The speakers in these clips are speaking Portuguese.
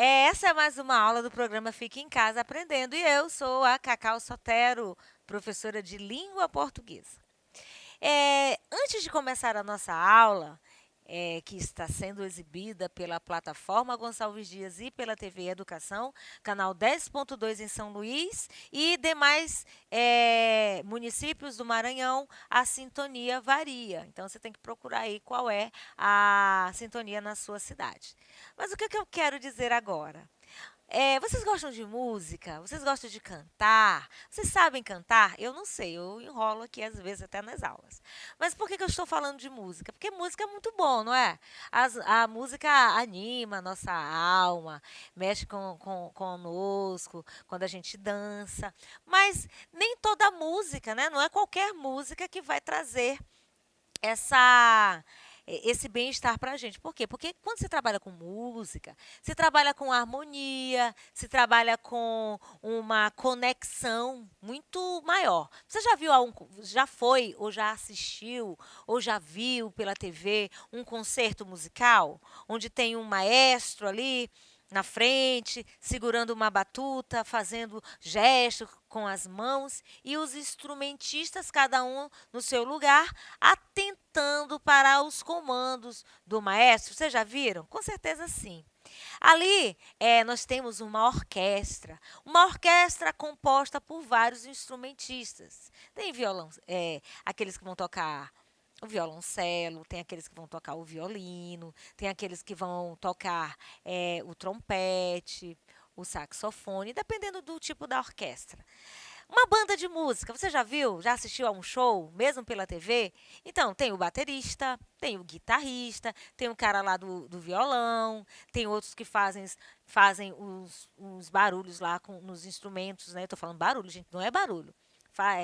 Essa é mais uma aula do programa Fique em Casa Aprendendo e eu sou a Cacau Sotero, professora de língua portuguesa. Antes de começar a nossa aula, que está sendo exibida pela plataforma Gonçalves Dias e pela TV Educação, canal 10.2 em São Luís e demais municípios do Maranhão, a sintonia varia. Então você tem que procurar aí qual é a sintonia na sua cidade. Mas o que eu quero dizer agora? Vocês gostam de música? Vocês gostam de cantar? Vocês sabem cantar? Eu não sei, eu enrolo aqui às vezes até nas aulas. Mas por que eu estou falando de música? Porque música é muito bom, não é? A música anima a nossa alma, mexe conosco, quando a gente dança. Mas nem toda música, né? Não é qualquer música que vai trazer essa esse bem-estar para a gente. Por quê? Porque quando você trabalha com música, você trabalha com harmonia, se trabalha com uma conexão muito maior. Você já viu já foi ou já assistiu ou já viu pela TV um concerto musical onde tem um maestro ali na frente, segurando uma batuta, fazendo gestos com as mãos e os instrumentistas, cada um no seu lugar, atentando para os comandos do maestro. Vocês já viram? Com certeza sim. Ali nós temos uma orquestra composta por vários instrumentistas. Tem violão, aqueles que vão tocar o violoncelo, tem aqueles que vão tocar o violino, tem aqueles que vão tocar o trompete, o saxofone, dependendo do tipo da orquestra. Uma banda de música, você já viu? Já assistiu a um show, mesmo pela TV? Então, tem o baterista, tem o guitarrista, tem o cara lá do violão, tem outros que fazem os barulhos lá nos instrumentos, né? Eu tô falando barulho, gente, não é barulho.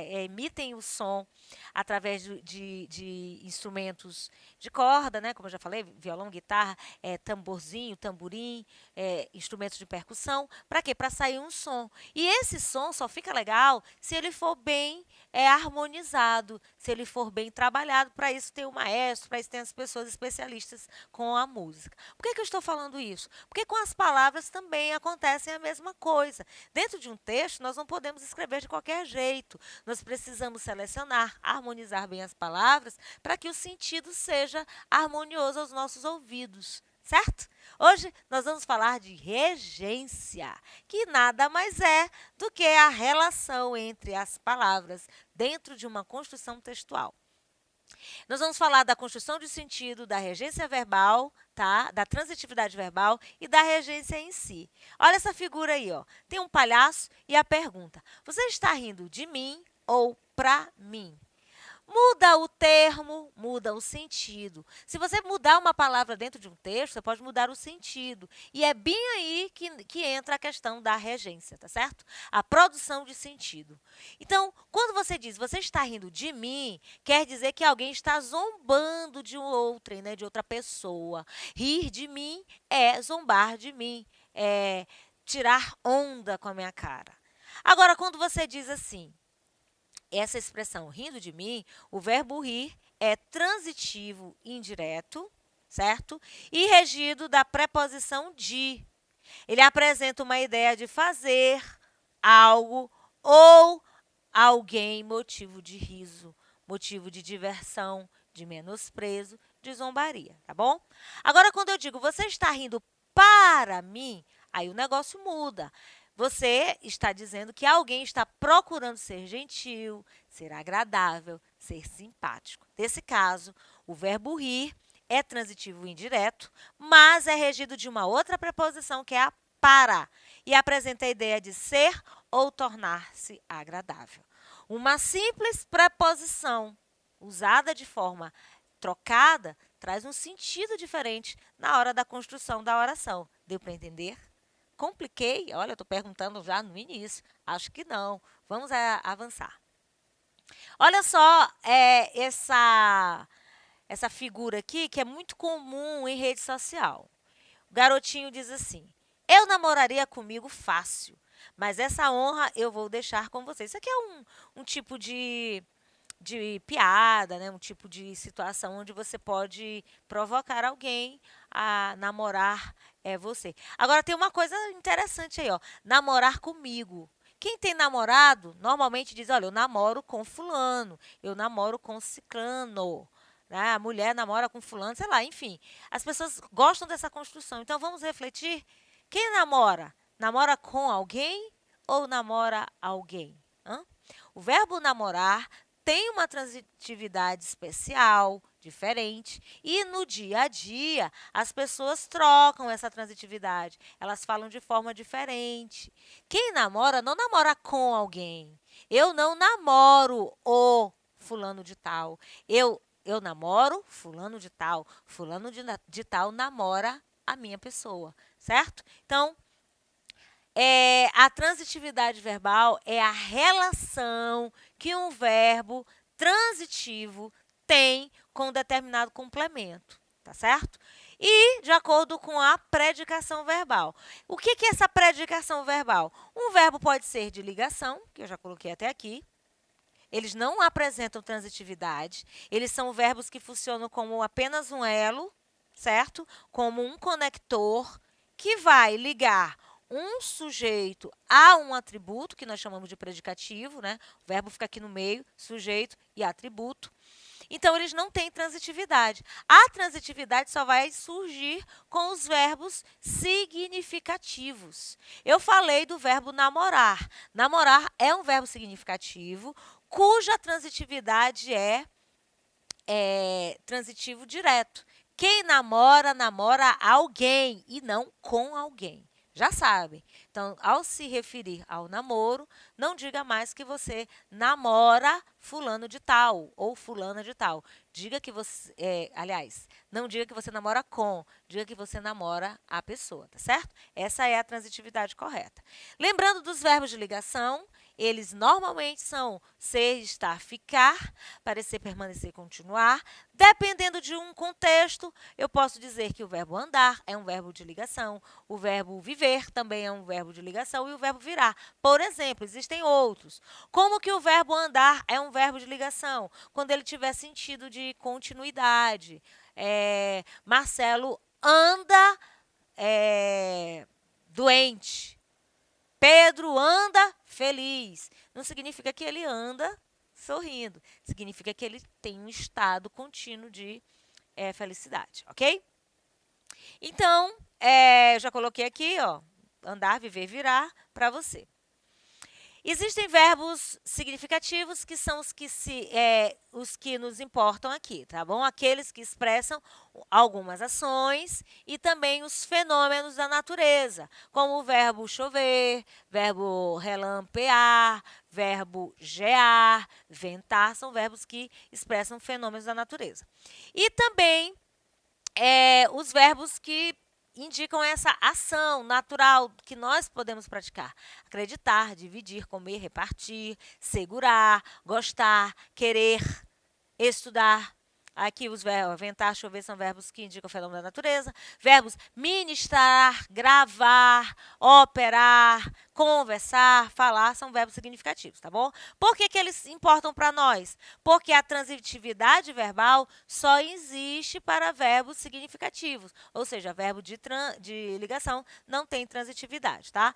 Emitem o som através de instrumentos de corda, né? Como eu já falei, violão, guitarra, tamborzinho, tamborim, instrumentos de percussão. Para quê? Para sair um som. E esse som só fica legal se ele for bem harmonizado, se ele for bem trabalhado. Para isso tem o maestro, para isso tem as pessoas especialistas com a música. Por que eu estou falando isso? Porque com as palavras também acontecem a mesma coisa. Dentro de um texto, nós não podemos escrever de qualquer jeito. Nós precisamos selecionar, harmonizar bem as palavras para que o sentido seja harmonioso aos nossos ouvidos. Certo? Hoje nós vamos falar de regência, que nada mais é do que a relação entre as palavras dentro de uma construção textual. Nós vamos falar da construção de sentido, da regência verbal, tá? Da transitividade verbal e da regência em si. Olha essa figura aí, ó. Tem um palhaço e a pergunta: você está rindo de mim ou pra mim? Muda o termo, muda o sentido. Se você mudar uma palavra dentro de um texto, você pode mudar o sentido. E é bem aí que entra a questão da regência, tá certo? A produção de sentido. Então, quando você diz você está rindo de mim, quer dizer que alguém está zombando de outra, né, de outra pessoa. Rir de mim é zombar de mim, é tirar onda com a minha cara. Agora, quando você diz assim, essa expressão rindo de mim, o verbo rir é transitivo indireto, certo? E regido da preposição de. Ele apresenta uma ideia de fazer algo ou alguém motivo de riso, motivo de diversão, de menosprezo, de zombaria, tá bom? Agora, quando eu digo você está rindo para mim, aí o negócio muda. Você está dizendo que alguém está procurando ser gentil, ser agradável, ser simpático. Nesse caso, o verbo rir é transitivo indireto, mas é regido de uma outra preposição que é a para e apresenta a ideia de ser ou tornar-se agradável. Uma simples preposição usada de forma trocada traz um sentido diferente na hora da construção da oração. Deu para entender? Compliquei? Olha, eu estou perguntando já no início. Acho que não. Vamos avançar. Olha só essa figura aqui que é muito comum em rede social. O garotinho diz assim: eu namoraria comigo fácil, mas essa honra eu vou deixar com você. Isso aqui é um tipo de de piada, né? Um tipo de situação onde você pode provocar alguém a namorar você. Agora tem uma coisa interessante aí, ó. Namorar comigo. Quem tem namorado normalmente diz, olha, eu namoro com fulano, eu namoro com ciclano. Né? A mulher namora com fulano, sei lá, enfim. As pessoas gostam dessa construção. Então vamos refletir. Quem namora? Namora com alguém ou namora alguém? Hã? O verbo namorar tem uma transitividade especial, diferente, e no dia a dia as pessoas trocam essa transitividade. Elas falam de forma diferente. Quem namora não namora com alguém. Eu não namoro o fulano de tal. Eu namoro fulano de tal. Fulano de tal namora a minha pessoa, certo? Então, a transitividade verbal é a relação que um verbo transitivo tem com um determinado complemento, tá certo? E de acordo com a predicação verbal. O que é essa predicação verbal? Um verbo pode ser de ligação, que eu já coloquei até aqui. Eles não apresentam transitividade. Eles são verbos que funcionam como apenas um elo, certo? Como um conector que vai ligar um sujeito a um atributo, que nós chamamos de predicativo, né? O verbo fica aqui no meio, sujeito e atributo. Então, eles não têm transitividade. A transitividade só vai surgir com os verbos significativos. Eu falei do verbo namorar. Namorar é um verbo significativo, cuja transitividade é transitivo direto. Quem namora, namora alguém e não com alguém. Já sabem. Então, ao se referir ao namoro, não diga mais que você namora fulano de tal ou fulana de tal. Diga que você, aliás, não diga que você namora com, diga que você namora a pessoa, tá certo? Essa é a transitividade correta. Lembrando dos verbos de ligação, eles normalmente são ser, estar, ficar, parecer, permanecer, continuar. Dependendo de um contexto, eu posso dizer que o verbo andar é um verbo de ligação, o verbo viver também é um verbo de ligação e o verbo virar. Por exemplo, existem outros. Como que o verbo andar é um verbo de ligação? Quando ele tiver sentido de continuidade. Marcelo anda doente. Pedro anda feliz. Não significa que ele anda sorrindo. Significa que ele tem um estado contínuo de felicidade, ok? Então, eu já coloquei aqui, ó, andar, viver, virar, para você. Existem verbos significativos que são os que nos importam aqui, tá bom? Aqueles que expressam algumas ações e também os fenômenos da natureza, como o verbo chover, verbo relampear, verbo gear, ventar, são verbos que expressam fenômenos da natureza. E também os verbos que indicam essa ação natural que nós podemos praticar. Acreditar, dividir, comer, repartir, segurar, gostar, querer, estudar. Aqui os verbos ventar, chover são verbos que indicam o fenômeno da natureza. Verbos ministrar, gravar, operar, conversar, falar são verbos significativos, tá bom? Por que eles importam para nós? Porque a transitividade verbal só existe para verbos significativos, ou seja, verbo de ligação não tem transitividade, tá?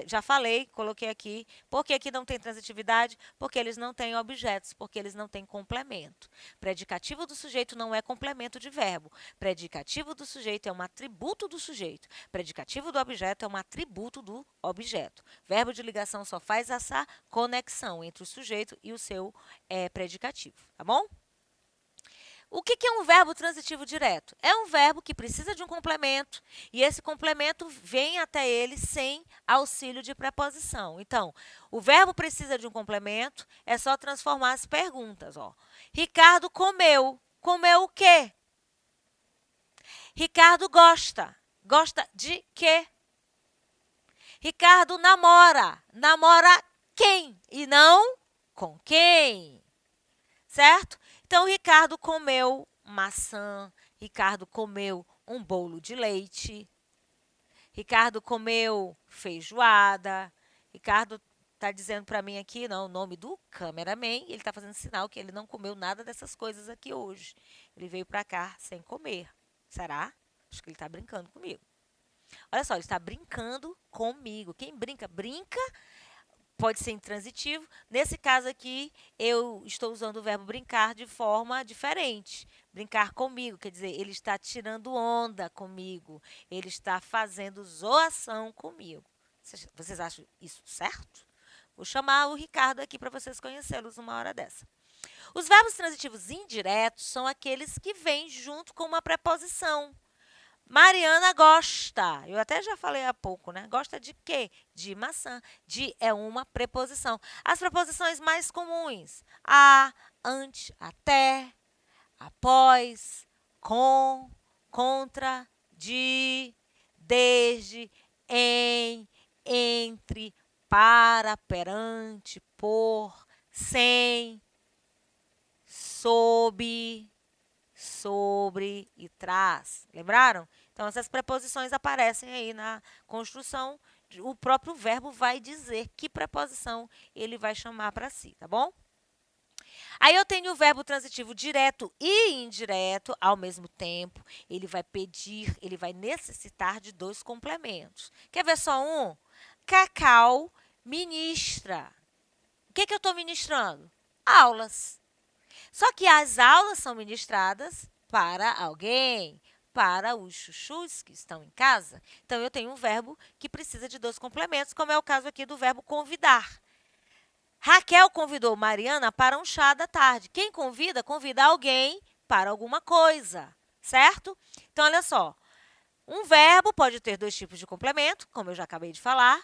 Já falei, coloquei aqui. Por que aqui não tem transitividade? Porque eles não têm objetos, porque eles não têm complemento. Predicativo do sujeito não é complemento de verbo. Predicativo do sujeito é um atributo do sujeito. Predicativo do objeto é um atributo do objeto. Verbo de ligação só faz essa conexão entre o sujeito e o seu predicativo, tá bom? O que é um verbo transitivo direto? É um verbo que precisa de um complemento e esse complemento vem até ele sem auxílio de preposição. Então, o verbo precisa de um complemento, é só transformar as perguntas. Ó. Ricardo comeu. Comeu o quê? Ricardo gosta. Gosta de quê? Ricardo namora. Namora quem? E não com quem? Certo? Então, Ricardo comeu maçã, Ricardo comeu um bolo de leite, Ricardo comeu feijoada, Ricardo tá dizendo para mim aqui, não, o nome do cameraman, ele tá fazendo sinal que ele não comeu nada dessas coisas aqui hoje. Ele veio para cá sem comer. Será? Acho que ele tá brincando comigo. Olha só, ele está brincando comigo. Quem brinca, brinca, pode ser intransitivo. Nesse caso aqui, eu estou usando o verbo brincar de forma diferente. Brincar comigo, quer dizer, ele está tirando onda comigo. Ele está fazendo zoação comigo. Vocês acham isso certo? Vou chamar o Ricardo aqui para vocês conhecê-los uma hora dessa. Os verbos transitivos indiretos são aqueles que vêm junto com uma preposição. Mariana gosta. Eu até já falei há pouco, né? Gosta de quê? De maçã. De é uma preposição. As preposições mais comuns: a, ante, até, após, com, contra, de, desde, em, entre, para, perante, por, sem, sob, sobre e traz. Lembraram? Então, essas preposições aparecem aí na construção. O próprio verbo vai dizer que preposição ele vai chamar para si, tá bom? Aí eu tenho o verbo transitivo direto e indireto ao mesmo tempo. Ele vai pedir, ele vai necessitar de dois complementos. Quer ver só um? Cacau ministra. O que eu estou ministrando? Aulas. Só que as aulas são ministradas para alguém, para os chuchus que estão em casa. Então, eu tenho um verbo que precisa de dois complementos, como é o caso aqui do verbo convidar. Raquel convidou Mariana para um chá da tarde. Quem convida, convida alguém para alguma coisa, certo? Então, olha só. Um verbo pode ter dois tipos de complemento, como eu já acabei de falar.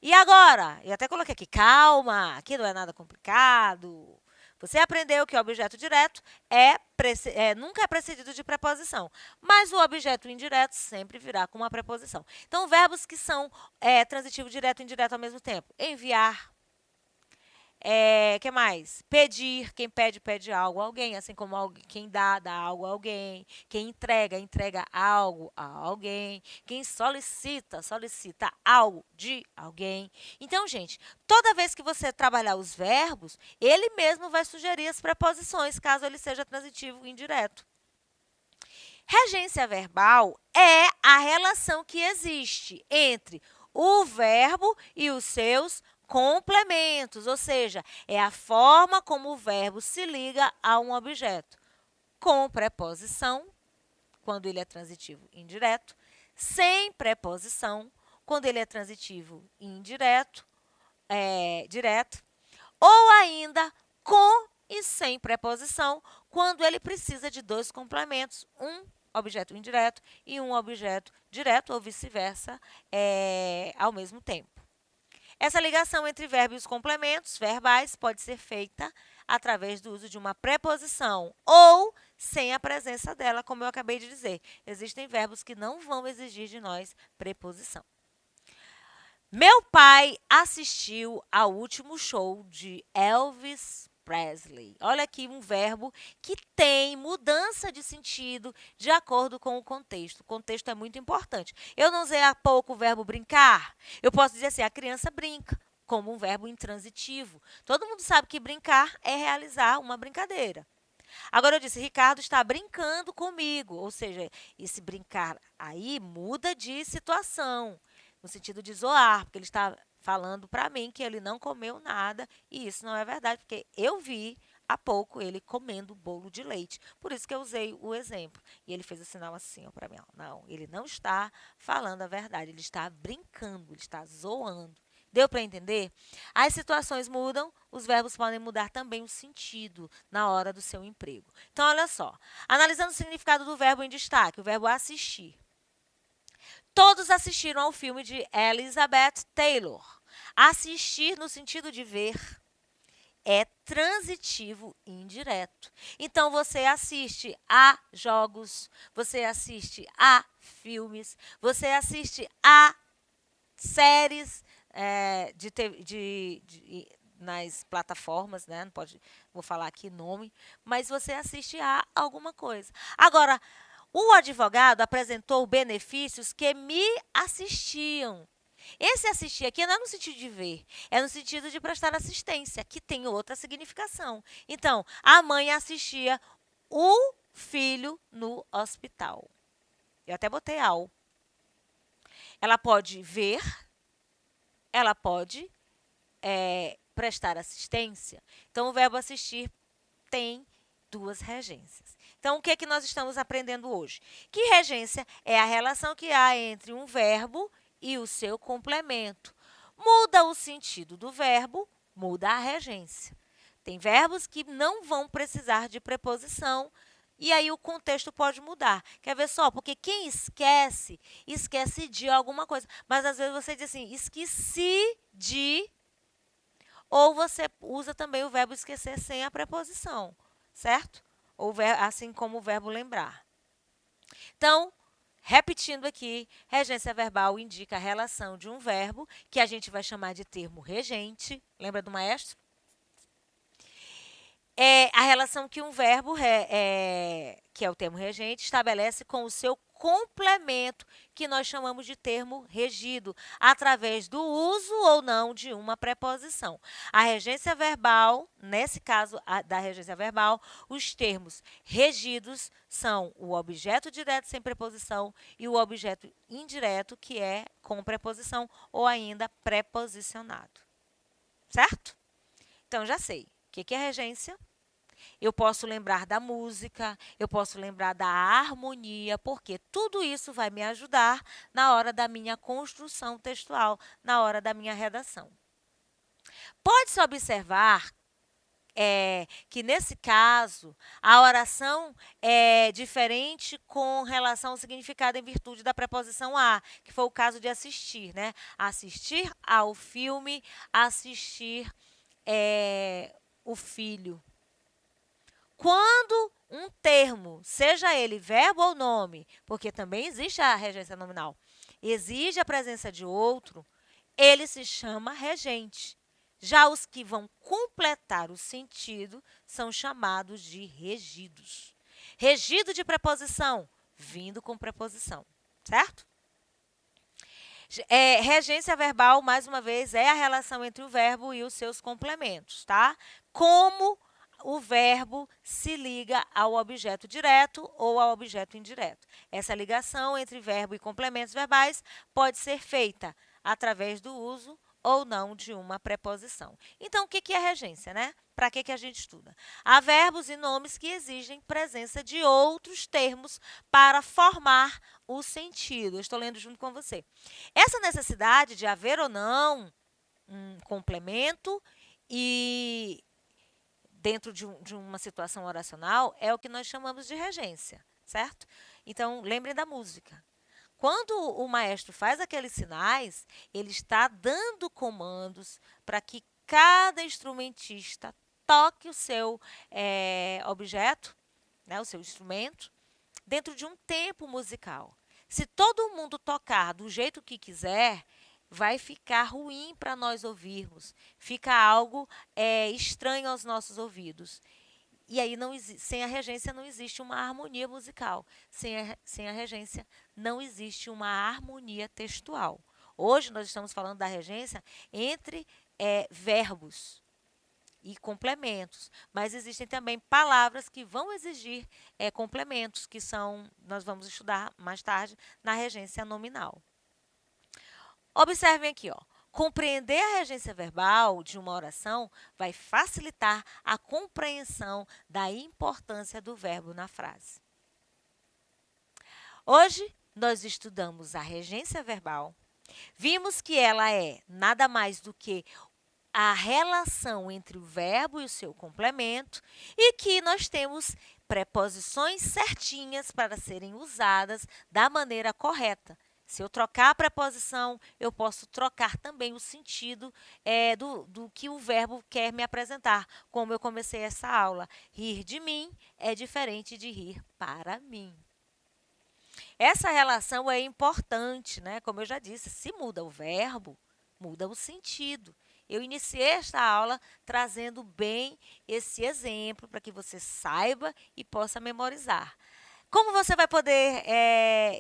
E agora? Eu até coloquei aqui, calma, aqui não é nada complicado. Você aprendeu que o objeto direto nunca é precedido de preposição, mas o objeto indireto sempre virá com uma preposição. Então, verbos que são transitivo direto e indireto ao mesmo tempo. Enviar. Que mais? Pedir. Quem pede, pede algo a alguém, assim como quem dá algo a alguém. Quem entrega, entrega algo a alguém. Quem solicita, solicita algo de alguém. Então, gente, toda vez que você trabalhar os verbos, ele mesmo vai sugerir as preposições, caso ele seja transitivo indireto. Regência verbal é a relação que existe entre o verbo e os seus complementos, ou seja, é a forma como o verbo se liga a um objeto. Com preposição, quando ele é transitivo indireto, sem preposição, quando ele é transitivo indireto, direto, ou ainda com e sem preposição, quando ele precisa de dois complementos, um objeto indireto e um objeto direto, ou vice-versa, ao mesmo tempo. Essa ligação entre verbo e os complementos verbais pode ser feita através do uso de uma preposição ou sem a presença dela, como eu acabei de dizer. Existem verbos que não vão exigir de nós preposição. Meu pai assistiu ao último show de Elvis Presley. Olha aqui um verbo que tem mudança de sentido de acordo com o contexto. O contexto é muito importante. Eu não usei há pouco o verbo brincar. Eu posso dizer assim, a criança brinca, como um verbo intransitivo. Todo mundo sabe que brincar é realizar uma brincadeira. Agora eu disse, Ricardo está brincando comigo, ou seja, esse brincar aí muda de situação, no sentido de zoar, porque ele está falando para mim que ele não comeu nada, e isso não é verdade, porque eu vi há pouco ele comendo bolo de leite. Por isso que eu usei o exemplo. E ele fez o sinal assim para mim. Ó, não, ele não está falando a verdade, ele está brincando, ele está zoando. Deu para entender? As situações mudam, os verbos podem mudar também o sentido na hora do seu emprego. Então, olha só. Analisando o significado do verbo em destaque, o verbo assistir. Todos assistiram ao filme de Elizabeth Taylor. Assistir no sentido de ver é transitivo indireto. Então, você assiste a jogos, você assiste a filmes, você assiste a séries nas plataformas, né? Não pode, vou falar aqui nome, mas você assiste a alguma coisa. Agora, o advogado apresentou benefícios que me assistiam. Esse assistir aqui não é no sentido de ver, é no sentido de prestar assistência, que tem outra significação. Então, a mãe assistia o filho no hospital. Eu até botei ao. Ela pode ver, ela pode prestar assistência. Então, o verbo assistir tem duas regências. Então, o que é que nós estamos aprendendo hoje? Que regência é a relação que há entre um verbo e o seu complemento. Muda o sentido do verbo, muda a regência. Tem verbos que não vão precisar de preposição e aí o contexto pode mudar. Quer ver só? Porque quem esquece, esquece de alguma coisa. Mas às vezes você diz assim, esqueci de, ou você usa também o verbo esquecer sem a preposição, certo? Ou assim como o verbo lembrar. Então, repetindo aqui, regência verbal indica a relação de um verbo, que a gente vai chamar de termo regente. Lembra do maestro? É a relação que um verbo, que é o termo regente, estabelece com o seu complemento, que nós chamamos de termo regido, através do uso ou não de uma preposição. A regência verbal, nesse caso da regência verbal, os termos regidos são o objeto direto sem preposição e o objeto indireto, que é com preposição ou ainda preposicionado. Certo? Então, já sei. O que é regência? Eu posso lembrar da música, eu posso lembrar da harmonia, porque tudo isso vai me ajudar na hora da minha construção textual, na hora da minha redação. Pode-se observar que, nesse caso, a oração é diferente com relação ao significado em virtude da preposição a, que foi o caso de assistir, né? Assistir ao filme, assistir o filho. Quando um termo, seja ele verbo ou nome, porque também existe a regência nominal, exige a presença de outro, ele se chama regente. Já os que vão completar o sentido são chamados de regidos. Regido de preposição, vindo com preposição, certo? Regência verbal, mais uma vez, é a relação entre o verbo e os seus complementos, tá? Como o verbo se liga ao objeto direto ou ao objeto indireto. Essa ligação entre verbo e complementos verbais pode ser feita através do uso ou não de uma preposição. Então, o que é regência, né? Para que a gente estuda? Há verbos e nomes que exigem presença de outros termos para formar o sentido. Eu estou lendo junto com você. Essa necessidade de haver ou não um complemento e dentro de uma situação oracional é o que nós chamamos de regência, certo? Então, lembrem da música. Quando o maestro faz aqueles sinais, ele está dando comandos para que cada instrumentista toque o seu objeto, né, o seu instrumento, dentro de um tempo musical. Se todo mundo tocar do jeito que quiser, vai ficar ruim para nós ouvirmos. Fica algo estranho aos nossos ouvidos. E aí, sem a regência, não existe uma harmonia musical. Sem a regência, não existe uma harmonia textual. Hoje, nós estamos falando da regência entre verbos e complementos. Mas existem também palavras que vão exigir complementos, que nós vamos estudar mais tarde na regência nominal. Observem aqui, ó. Compreender a regência verbal de uma oração vai facilitar a compreensão da importância do verbo na frase. Hoje, nós estudamos a regência verbal. Vimos que ela é nada mais do que a relação entre o verbo e o seu complemento e que nós temos preposições certinhas para serem usadas da maneira correta. Se eu trocar a preposição, eu posso trocar também o sentido do que o verbo quer me apresentar. Como eu comecei essa aula, rir de mim é diferente de rir para mim. Essa relação é importante, né? Como eu já disse, se muda o verbo, muda o sentido. Eu iniciei esta aula trazendo bem esse exemplo para que você saiba e possa memorizar. Como você vai poder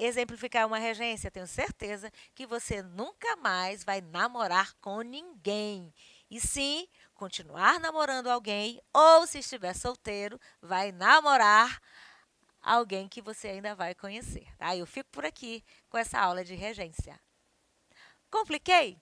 exemplificar uma regência? Tenho certeza que você nunca mais vai namorar com ninguém. E sim, continuar namorando alguém, ou se estiver solteiro, vai namorar alguém que você ainda vai conhecer. Tá? Eu fico por aqui com essa aula de regência. Compliquei?